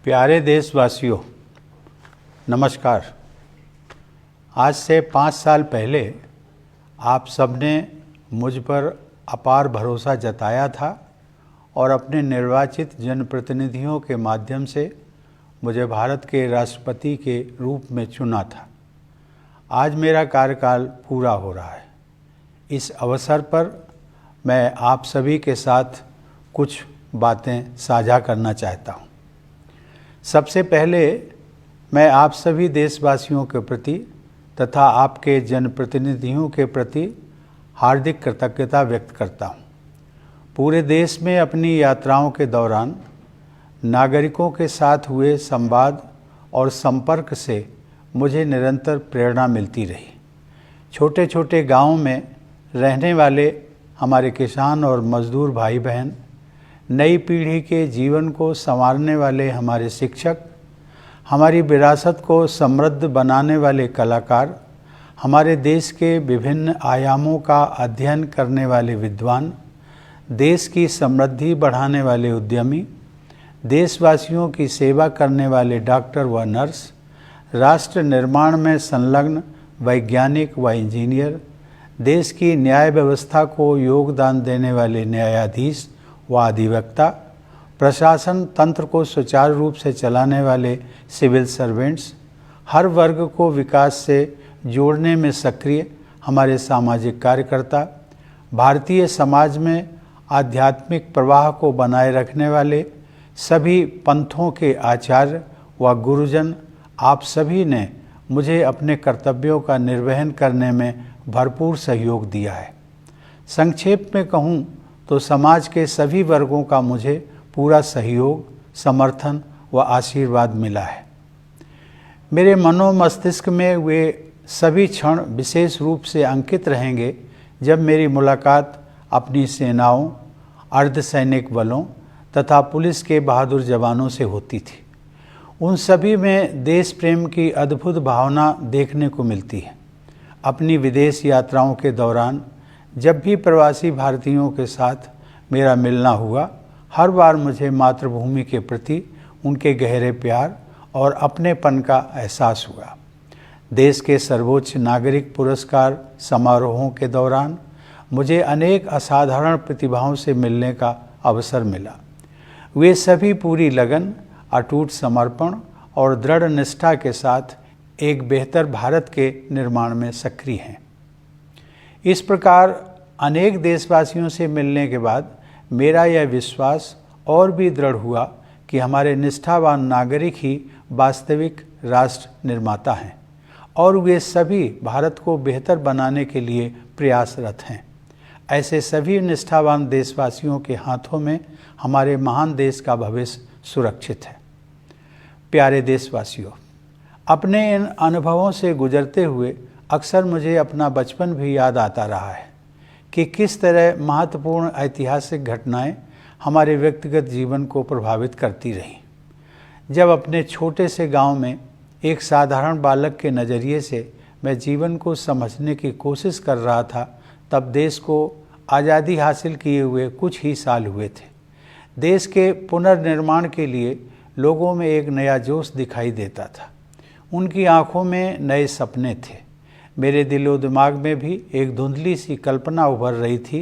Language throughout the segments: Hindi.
प्यारे देशवासियों, नमस्कार। आज से 5 साल पहले आप सबने मुझ पर अपार भरोसा जताया था और अपने निर्वाचित जनप्रतिनिधियों के माध्यम से मुझे भारत के राष्ट्रपति के रूप में चुना था। आज मेरा कार्यकाल पूरा हो रहा है। इस अवसर पर मैं आप सभी के साथ कुछ बातें साझा करना चाहता हूँ। सबसे पहले मैं आप सभी देशवासियों के प्रति तथा आपके जनप्रतिनिधियों के प्रति हार्दिक कृतज्ञता व्यक्त करता हूँ। पूरे देश में अपनी यात्राओं के दौरान नागरिकों के साथ हुए संवाद और संपर्क से मुझे निरंतर प्रेरणा मिलती रही। छोटे छोटे गांवों में रहने वाले हमारे किसान और मजदूर भाई बहन, नई पीढ़ी के जीवन को संवारने वाले हमारे शिक्षक, हमारी विरासत को समृद्ध बनाने वाले कलाकार, हमारे देश के विभिन्न आयामों का अध्ययन करने वाले विद्वान, देश की समृद्धि बढ़ाने वाले उद्यमी, देशवासियों की सेवा करने वाले डॉक्टर व नर्स, राष्ट्र निर्माण में संलग्न वैज्ञानिक व इंजीनियर, देश की न्याय व्यवस्था को योगदान देने वाले न्यायाधीश व अधिवक्ता, प्रशासन तंत्र को सुचारू रूप से चलाने वाले सिविल सर्वेंट्स, हर वर्ग को विकास से जोड़ने में सक्रिय हमारे सामाजिक कार्यकर्ता, भारतीय समाज में आध्यात्मिक प्रवाह को बनाए रखने वाले सभी पंथों के आचार्य व गुरुजन, आप सभी ने मुझे अपने कर्तव्यों का निर्वहन करने में भरपूर सहयोग दिया है। संक्षेप में कहूँ तो समाज के सभी वर्गों का मुझे पूरा सहयोग, समर्थन व आशीर्वाद मिला है। मेरे मनोमस्तिष्क में वे सभी क्षण विशेष रूप से अंकित रहेंगे जब मेरी मुलाकात अपनी सेनाओं, अर्धसैनिक बलों तथा पुलिस के बहादुर जवानों से होती थी। उन सभी में देश प्रेम की अद्भुत भावना देखने को मिलती है। अपनी विदेश यात्राओं के दौरान जब भी प्रवासी भारतीयों के साथ मेरा मिलना हुआ, हर बार मुझे मातृभूमि के प्रति उनके गहरे प्यार और अपनेपन का एहसास हुआ। देश के सर्वोच्च नागरिक पुरस्कार समारोहों के दौरान मुझे अनेक असाधारण प्रतिभाओं से मिलने का अवसर मिला। वे सभी पूरी लगन, अटूट समर्पण और दृढ़ निष्ठा के साथ एक बेहतर भारत के निर्माण में सक्रिय हैं। इस प्रकार अनेक देशवासियों से मिलने के बाद मेरा यह विश्वास और भी दृढ़ हुआ कि हमारे निष्ठावान नागरिक ही वास्तविक राष्ट्र निर्माता हैं और वे सभी भारत को बेहतर बनाने के लिए प्रयासरत हैं। ऐसे सभी निष्ठावान देशवासियों के हाथों में हमारे महान देश का भविष्य सुरक्षित है। प्यारे देशवासियों, अपने इन अनुभवों से गुजरते हुए अक्सर मुझे अपना बचपन भी याद आता रहा है कि किस तरह महत्वपूर्ण ऐतिहासिक घटनाएं हमारे व्यक्तिगत जीवन को प्रभावित करती रहीं। जब अपने छोटे से गांव में एक साधारण बालक के नज़रिए से मैं जीवन को समझने की कोशिश कर रहा था, तब देश को आज़ादी हासिल किए हुए कुछ ही साल हुए थे। देश के पुनर्निर्माण के लिए लोगों में एक नया जोश दिखाई देता था। उनकी आंखों में नए सपने थे। मेरे दिलो दिमाग में भी एक धुंधली सी कल्पना उभर रही थी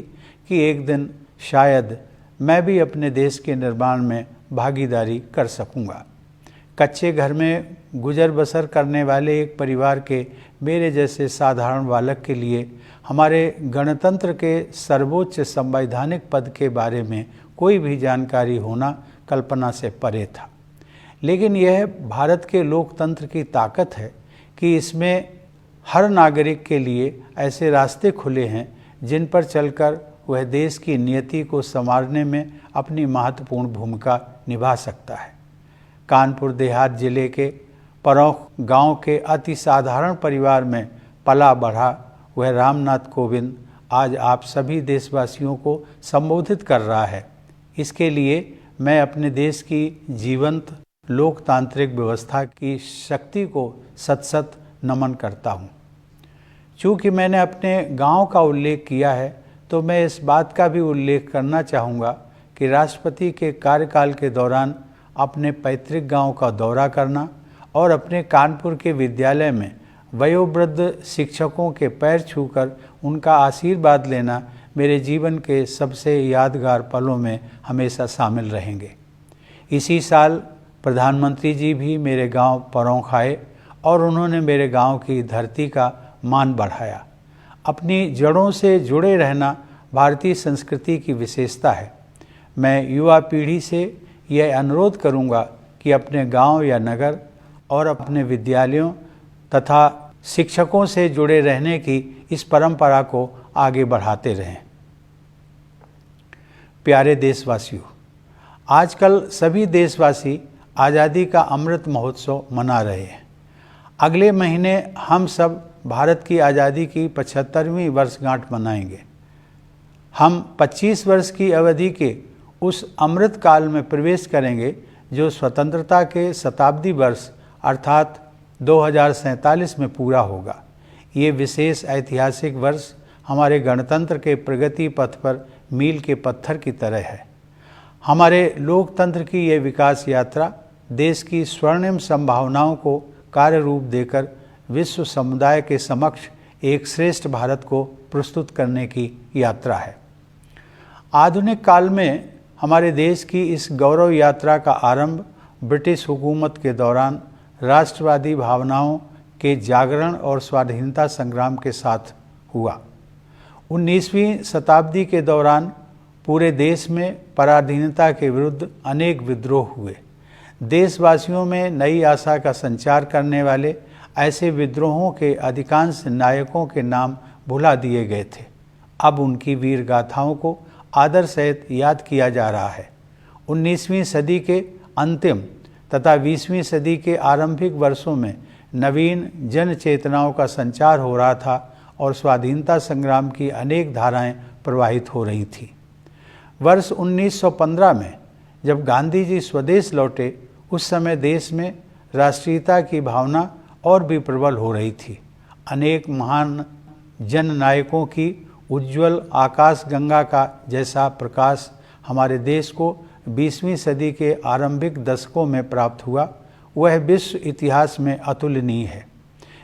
कि एक दिन शायद मैं भी अपने देश के निर्माण में भागीदारी कर सकूंगा। कच्चे घर में गुजर बसर करने वाले एक परिवार के मेरे जैसे साधारण बालक के लिए हमारे गणतंत्र के सर्वोच्च संवैधानिक पद के बारे में कोई भी जानकारी होना कल्पना से परे था। लेकिन यह भारत के लोकतंत्र की ताकत है कि इसमें हर नागरिक के लिए ऐसे रास्ते खुले हैं जिन पर चलकर वह देश की नियति को संवारने में अपनी महत्वपूर्ण भूमिका निभा सकता है। कानपुर देहात जिले के परौख गांव के अति साधारण परिवार में पला बढ़ा वह रामनाथ कोविंद आज आप सभी देशवासियों को संबोधित कर रहा है। इसके लिए मैं अपने देश की जीवंत लोकतांत्रिक व्यवस्था की शक्ति को सत सत नमन करता हूँ। चूँकि मैंने अपने गांव का उल्लेख किया है, तो मैं इस बात का भी उल्लेख करना चाहूँगा कि राष्ट्रपति के कार्यकाल के दौरान अपने पैतृक गांव का दौरा करना और अपने कानपुर के विद्यालय में वयोवृद्ध शिक्षकों के पैर छूकर उनका आशीर्वाद लेना मेरे जीवन के सबसे यादगार पलों में हमेशा शामिल रहेंगे। इसी साल प्रधानमंत्री जी भी मेरे गांव परौंख आए और उन्होंने मेरे गांव की धरती का मान बढ़ाया। अपनी जड़ों से जुड़े रहना भारतीय संस्कृति की विशेषता है। मैं युवा पीढ़ी से यह अनुरोध करूंगा कि अपने गांव या नगर और अपने विद्यालयों तथा शिक्षकों से जुड़े रहने की इस परंपरा को आगे बढ़ाते रहें। प्यारे देशवासियों, आजकल सभी देशवासी आज़ादी का अमृत महोत्सव मना रहे हैं। अगले महीने हम सब भारत की आज़ादी की 75वीं वर्षगांठ मनाएंगे। हम 25 वर्ष की अवधि के उस अमृत काल में प्रवेश करेंगे जो स्वतंत्रता के शताब्दी वर्ष अर्थात 2047 में पूरा होगा। ये विशेष ऐतिहासिक वर्ष हमारे गणतंत्र के प्रगति पथ पर मील के पत्थर की तरह है। हमारे लोकतंत्र की ये विकास यात्रा देश की स्वर्णिम संभावनाओं को कार्य रूप देकर विश्व समुदाय के समक्ष एक श्रेष्ठ भारत को प्रस्तुत करने की यात्रा है। आधुनिक काल में हमारे देश की इस गौरव यात्रा का आरंभ ब्रिटिश हुकूमत के दौरान राष्ट्रवादी भावनाओं के जागरण और स्वाधीनता संग्राम के साथ हुआ। 19वीं शताब्दी के दौरान पूरे देश में पराधीनता के विरुद्ध अनेक विद्रोह हुए। देशवासियों में नई आशा का संचार करने वाले ऐसे विद्रोहों के अधिकांश नायकों के नाम भुला दिए गए थे। अब उनकी वीर गाथाओं को आदर सहित याद किया जा रहा है। 19वीं सदी के अंतिम तथा 20वीं सदी के आरंभिक वर्षों में नवीन जन चेतनाओं का संचार हो रहा था और स्वाधीनता संग्राम की अनेक धाराएं प्रवाहित हो रही थीं। वर्ष 1915 में जब गांधी जी स्वदेश लौटे, उस समय देश में राष्ट्रीयता की भावना और भी प्रबल हो रही थी। अनेक महान जन नायकों की उज्ज्वल आकाश गंगा का जैसा प्रकाश हमारे देश को 20वीं सदी के आरंभिक दशकों में प्राप्त हुआ, वह विश्व इतिहास में अतुलनीय है।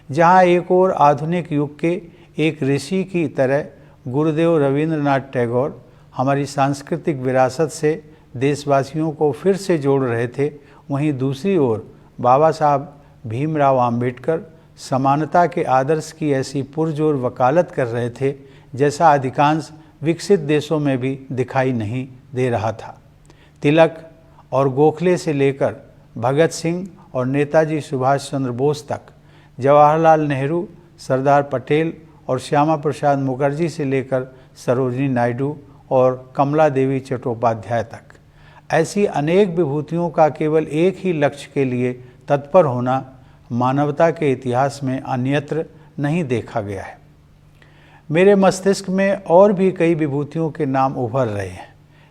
जहाँ एक और आधुनिक युग के एक ऋषि की तरह गुरुदेव रवींद्रनाथ टैगोर हमारी सांस्कृतिक विरासत से देशवासियों को फिर से जोड़ रहे थे, वहीं दूसरी ओर बाबा साहब भीमराव आम्बेडकर समानता के आदर्श की ऐसी पुरजोर वकालत कर रहे थे जैसा अधिकांश विकसित देशों में भी दिखाई नहीं दे रहा था। तिलक और गोखले से लेकर भगत सिंह और नेताजी सुभाष चंद्र बोस तक, जवाहरलाल नेहरू, सरदार पटेल और श्यामा प्रसाद मुखर्जी से लेकर सरोजिनी नायडू और कमला देवी चट्टोपाध्याय तक, ऐसी अनेक विभूतियों का केवल एक ही लक्ष्य के लिए तत्पर होना मानवता के इतिहास में अन्यत्र नहीं देखा गया है। मेरे मस्तिष्क में और भी कई विभूतियों के नाम उभर रहे हैं,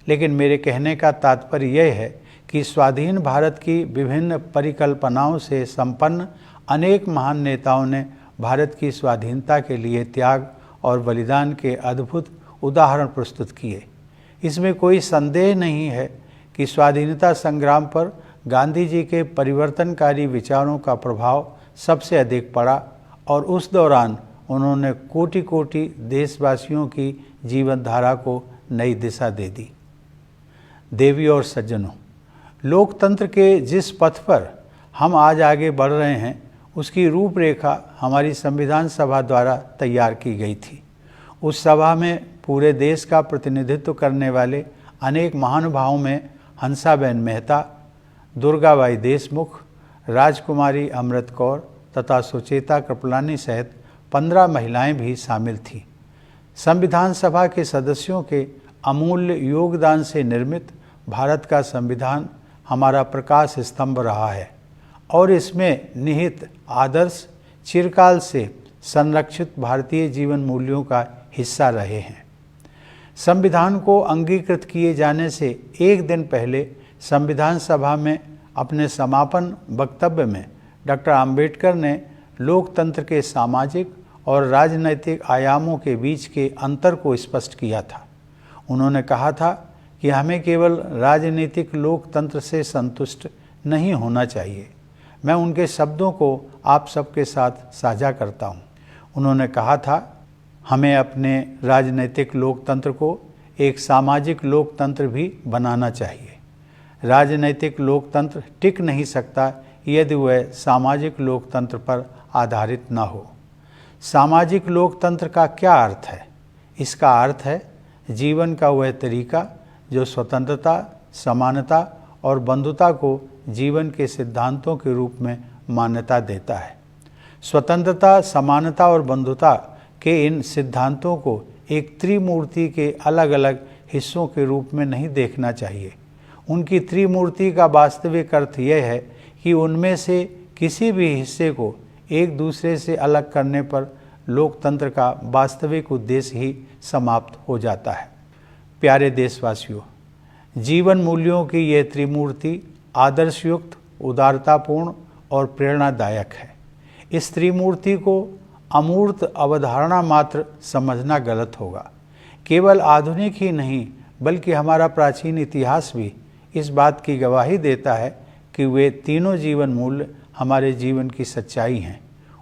लेकिन मेरे कहने का तात्पर्य यह है कि स्वाधीन भारत की विभिन्न परिकल्पनाओं से संपन्न अनेक महान नेताओं ने भारत की स्वाधीनता के लिए त्याग और बलिदान के अद्भुत उदाहरण प्रस्तुत किए। इसमें कोई संदेह नहीं है कि स्वाधीनता संग्राम पर गांधी जी के परिवर्तनकारी विचारों का प्रभाव सबसे अधिक पड़ा और उस दौरान उन्होंने कोटि कोटि देशवासियों की जीवन धारा को नई दिशा दे दी। देवी और सज्जनों, लोकतंत्र के जिस पथ पर हम आज आगे बढ़ रहे हैं, उसकी रूपरेखा हमारी संविधान सभा द्वारा तैयार की गई थी। उस सभा में पूरे देश का प्रतिनिधित्व करने वाले अनेक महानुभावों में हंसाबेन मेहता, दुर्गाबाई देशमुख, राजकुमारी अमृत कौर तथा सुचेता कृपलानी सहित 15 महिलाएं भी शामिल थीं। संविधान सभा के सदस्यों के अमूल्य योगदान से निर्मित भारत का संविधान हमारा प्रकाश स्तंभ रहा है और इसमें निहित आदर्श चिरकाल से संरक्षित भारतीय जीवन मूल्यों का हिस्सा रहे हैं। संविधान को अंगीकृत किए जाने से एक दिन पहले संविधान सभा में अपने समापन वक्तव्य में डॉक्टर आम्बेडकर ने लोकतंत्र के सामाजिक और राजनैतिक आयामों के बीच के अंतर को स्पष्ट किया था। उन्होंने कहा था कि हमें केवल राजनीतिक लोकतंत्र से संतुष्ट नहीं होना चाहिए। मैं उनके शब्दों को आप सबके साथ साझा करता हूँ। उन्होंने कहा था, हमें अपने राजनीतिक लोकतंत्र को एक सामाजिक लोकतंत्र भी बनाना चाहिए। राजनीतिक लोकतंत्र टिक नहीं सकता यदि वह सामाजिक लोकतंत्र पर आधारित न हो। सामाजिक लोकतंत्र का क्या अर्थ है? इसका अर्थ है जीवन का वह तरीका जो स्वतंत्रता, समानता और बंधुता को जीवन के सिद्धांतों के रूप में मान्यता देता है। स्वतंत्रता, समानता और बंधुता के इन सिद्धांतों को एक त्रिमूर्ति के अलग अलग हिस्सों के रूप में नहीं देखना चाहिए। उनकी त्रिमूर्ति का वास्तविक अर्थ यह है कि उनमें से किसी भी हिस्से को एक दूसरे से अलग करने पर लोकतंत्र का वास्तविक उद्देश्य ही समाप्त हो जाता है। प्यारे देशवासियों, जीवन मूल्यों की यह त्रिमूर्ति आदर्शयुक्त, उदारतापूर्ण और प्रेरणादायक है। इस त्रिमूर्ति को अमूर्त अवधारणा मात्र समझना गलत होगा। केवल आधुनिक ही नहीं बल्कि हमारा प्राचीन इतिहास भी इस बात की गवाही देता है कि वे तीनों जीवन मूल्य हमारे जीवन की सच्चाई हैं।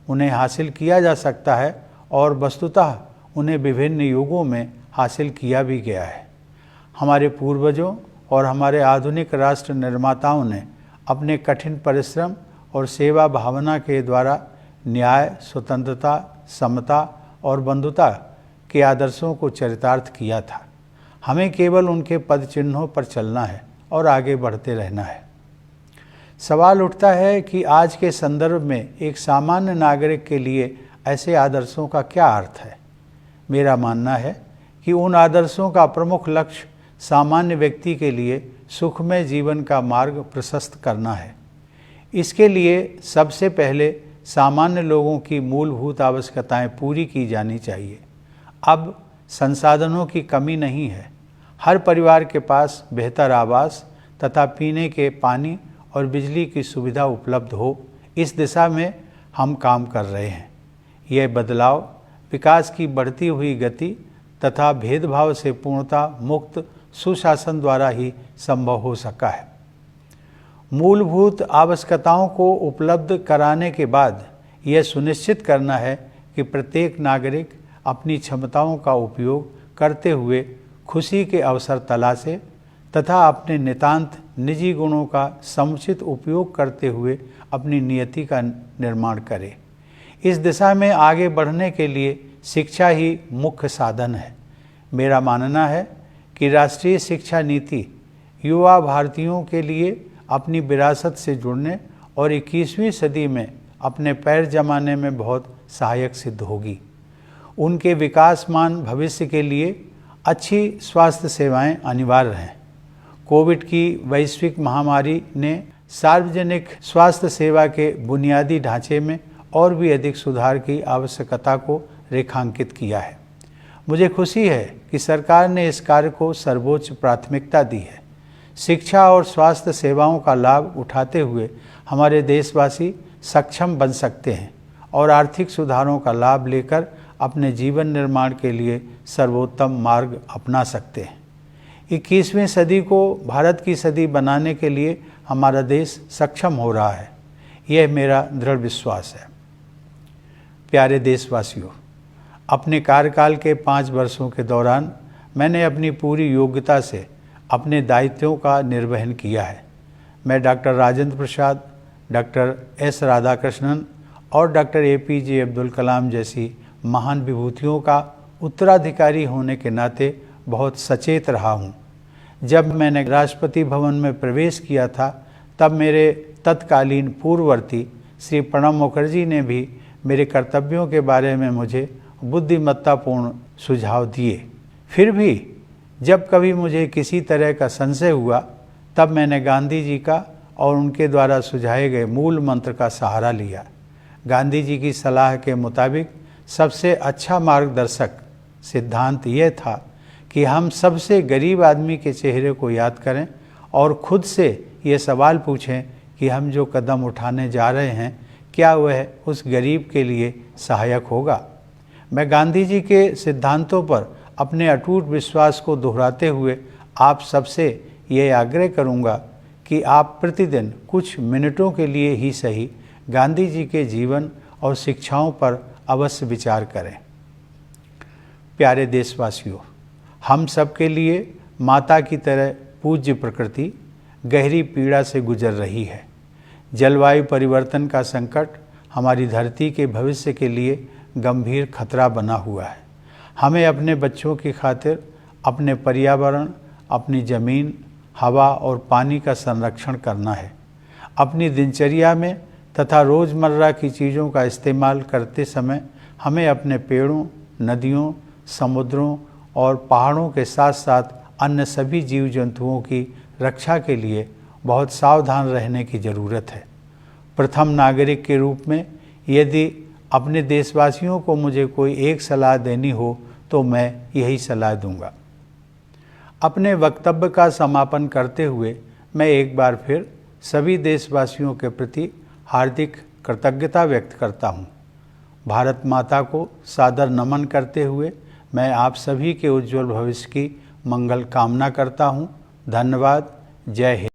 उन्हें हासिल किया जा सकता है और वस्तुतः उन्हें विभिन्न युगों में हासिल किया भी गया है। हमारे पूर्वजों और हमारे आधुनिक राष्ट्र निर्माताओं ने अपने कठिन परिश्रम और सेवा भावना के द्वारा न्याय, स्वतंत्रता, समता और बंधुता के आदर्शों को चरितार्थ किया था। हमें केवल उनके पद चिन्हों पर चलना है और आगे बढ़ते रहना है। सवाल उठता है कि आज के संदर्भ में एक सामान्य नागरिक के लिए ऐसे आदर्शों का क्या अर्थ है। मेरा मानना है कि उन आदर्शों का प्रमुख लक्ष्य सामान्य व्यक्ति के लिए सुखमय जीवन का मार्ग प्रशस्त करना है। इसके लिए सबसे पहले सामान्य लोगों की मूलभूत आवश्यकताएं पूरी की जानी चाहिए। अब संसाधनों की कमी नहीं है। हर परिवार के पास बेहतर आवास तथा पीने के पानी और बिजली की सुविधा उपलब्ध हो, इस दिशा में हम काम कर रहे हैं। यह बदलाव विकास की बढ़ती हुई गति तथा भेदभाव से पूर्णतः मुक्त सुशासन द्वारा ही संभव हो सका है। मूलभूत आवश्यकताओं को उपलब्ध कराने के बाद यह सुनिश्चित करना है कि प्रत्येक नागरिक अपनी क्षमताओं का उपयोग करते हुए खुशी के अवसर तलाशे तथा अपने नितांत निजी गुणों का समुचित उपयोग करते हुए अपनी नियति का निर्माण करे। इस दिशा में आगे बढ़ने के लिए शिक्षा ही मुख्य साधन है। मेरा मानना है कि राष्ट्रीय शिक्षा नीति युवा भारतीयों के लिए अपनी विरासत से जुड़ने और 21वीं सदी में अपने पैर जमाने में बहुत सहायक सिद्ध होगी। उनके विकासमान भविष्य के लिए अच्छी स्वास्थ्य सेवाएं अनिवार्य हैं। कोविड की वैश्विक महामारी ने सार्वजनिक स्वास्थ्य सेवा के बुनियादी ढांचे में और भी अधिक सुधार की आवश्यकता को रेखांकित किया है। मुझे खुशी है कि सरकार ने इस कार्य को सर्वोच्च प्राथमिकता दी है। शिक्षा और स्वास्थ्य सेवाओं का लाभ उठाते हुए हमारे देशवासी सक्षम बन सकते हैं और आर्थिक सुधारों का लाभ लेकर अपने जीवन निर्माण के लिए सर्वोत्तम मार्ग अपना सकते हैं। 21वीं सदी को भारत की सदी बनाने के लिए हमारा देश सक्षम हो रहा है, यह मेरा दृढ़ विश्वास है। प्यारे देशवासियों, अपने कार्यकाल के 5 वर्षों के दौरान मैंने अपनी पूरी योग्यता से अपने दायित्वों का निर्वहन किया है। मैं doctor Rajendra Prasad, doctor S Radhakrishnan और डॉक्टर APJ अब्दुल कलाम जैसी महान विभूतियों का उत्तराधिकारी होने के नाते बहुत सचेत रहा हूँ। जब मैंने राष्ट्रपति भवन में प्रवेश किया था तब मेरे तत्कालीन पूर्ववर्ती श्री प्रणब मुखर्जी ने भी मेरे कर्तव्यों के बारे में मुझे बुद्धिमत्तापूर्ण सुझाव दिए। फिर भी जब कभी मुझे किसी तरह का संशय हुआ तब मैंने गांधी जी का और उनके द्वारा सुझाए गए मूल मंत्र का सहारा लिया। गांधी जी की सलाह के मुताबिक सबसे अच्छा मार्गदर्शक सिद्धांत यह था कि हम सबसे गरीब आदमी के चेहरे को याद करें और खुद से ये सवाल पूछें कि हम जो कदम उठाने जा रहे हैं क्या वह उस गरीब के लिए सहायक होगा। मैं गांधी जी के सिद्धांतों पर अपने अटूट विश्वास को दोहराते हुए आप सबसे ये आग्रह करूँगा कि आप प्रतिदिन कुछ मिनटों के लिए ही सही गांधी जी के जीवन और शिक्षाओं पर अवश्य विचार करें। प्यारे देशवासियों, हम सब के लिए माता की तरह पूज्य प्रकृति गहरी पीड़ा से गुजर रही है। जलवायु परिवर्तन का संकट हमारी धरती के भविष्य के लिए गंभीर खतरा बना हुआ है। हमें अपने बच्चों की खातिर अपने पर्यावरण, अपनी ज़मीन, हवा और पानी का संरक्षण करना है। अपनी दिनचर्या में तथा रोज़मर्रा की चीज़ों का इस्तेमाल करते समय हमें अपने पेड़ों, नदियों, समुद्रों और पहाड़ों के साथ साथ अन्य सभी जीव जंतुओं की रक्षा के लिए बहुत सावधान रहने की ज़रूरत है। प्रथम नागरिक के रूप में यदि अपने देशवासियों को मुझे कोई एक सलाह देनी हो तो मैं यही सलाह दूंगा। अपने वक्तव्य का समापन करते हुए मैं एक बार फिर सभी देशवासियों के प्रति हार्दिक कृतज्ञता व्यक्त करता हूँ। भारत माता को सादर नमन करते हुए मैं आप सभी के उज्जवल भविष्य की मंगल कामना करता हूँ। धन्यवाद। जय हिंद।